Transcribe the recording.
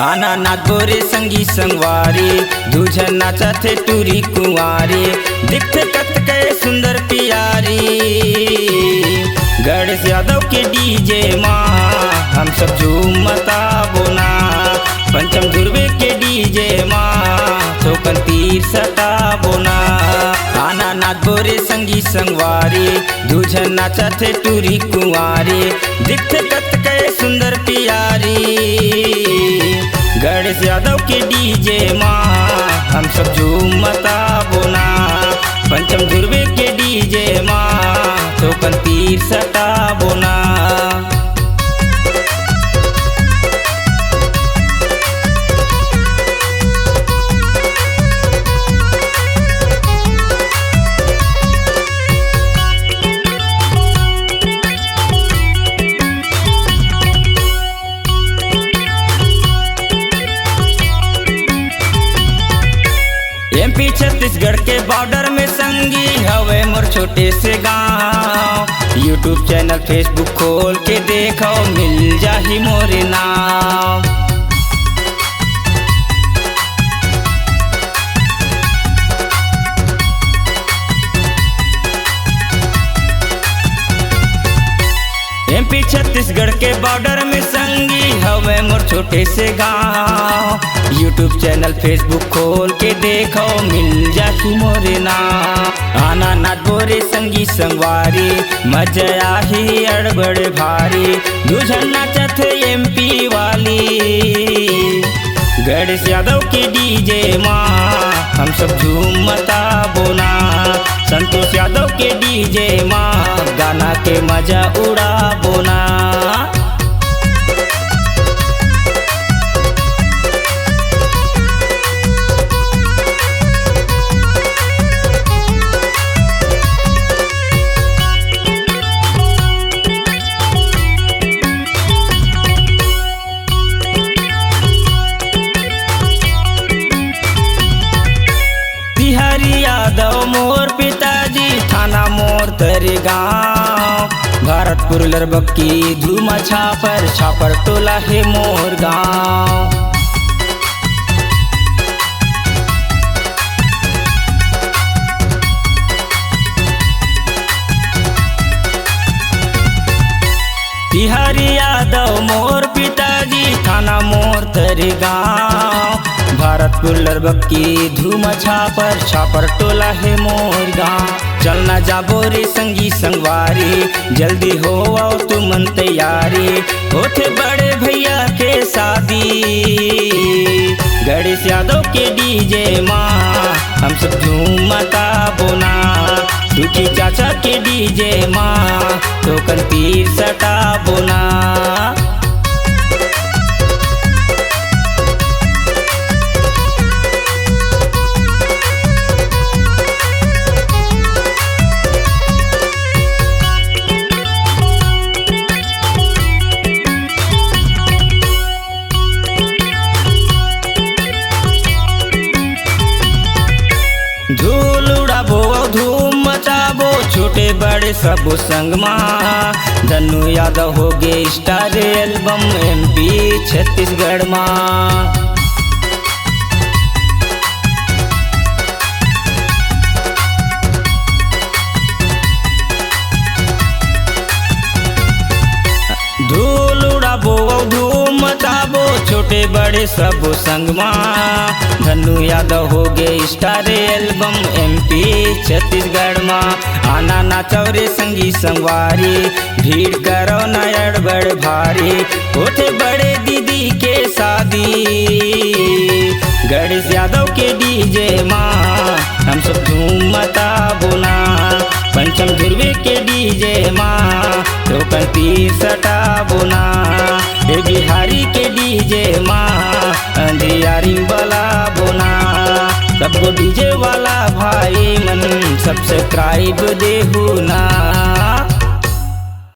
आना नाच बोरे संगी संगवारी दूझन नाचा थे टूरी कुंवारी दिखते कत के सुंदर प्यारी। गणेश यादव के डीजे माँ हम सब झूमता बोना। पंचम ध्रुवे के डीजे माँ चौकन तीर सटा बोना। आना नाच बोरे संगी संगवारी दूझन नाचा थे टूरी कुंवारी दिखते कत के सुंदर प्यारी। गणेश यादव के डीजे माँ हम सब झूमता बोना। पंचम ध्रुवे के डीजे माँ चौकन तीर सटा बोना। एमपी छत्तीसगढ़ के बॉर्डर में संगी हवे मोर छोटे से गांव। यूट्यूब चैनल फेसबुक खोल के देखो मिल जाही मोरे नाम। एमपी छत्तीसगढ़ के बॉर्डर में संगी हवे मोर छोटे से गांव। यूट्यूब चैनल फेसबुक खोल के देखो मिल जाही मोरे नाम। आना नाच बोरे संगी संगवारी मजा आही अड़बड़ भारी दूझन नाचत एमपी वाली। गणेश यादव के डीजे माँ हम सब झूमता बोना। संतोष यादव के डीजे माँ गाना के मजा उड़ा बोना। यादव मोर पिताजी थाना मोर तरे गाँव। भारतपुर लरबक्की धूमा छापर टोला है मोर गाँव। बिहारी यादव मोर पिताजी थाना मोर तरे गाँव। भारतपुर लरबक्की धूमा छापर टोला है मोर गाँव। चलना जाबो रे संगी संगवारी जल्दी हो आओ तुमन तैयारी होते बड़े भैया के शादी। गणेश यादव के डीजे माँ हम सब झूमता बोना। दुखी चाचा के डीजे माँ टोकन तीर सटा बोना। धूल उड़ाबो धूम मचाबो छोटे बड़े सब संग माँ। धनु यादव हो गे स्टार एल्बम एमपी छत्तीसगढ़ माँ। धूल उड़ाबो धूम मचाबो छोटे बड़े सब संग माँ। धनु यादव हो गे स्टार एल्बम एमपी छत्तीसगढ़ माँ। आना नाचो रे संगी संगवारी भीड़ करो न अड़बड़ भारी होते बड़े दीदी के शादी। गणेश यादव के डीजे माँ हम सब झूमता बोना। पंचम ध्रुवे के डीजे माँ टोकन तीर सटा बोना। ए बिहारी के डीजे माँ अंधियारी वाला बोना। सबको डीजे वाला भाई मन सब्सक्राइब देहु ना।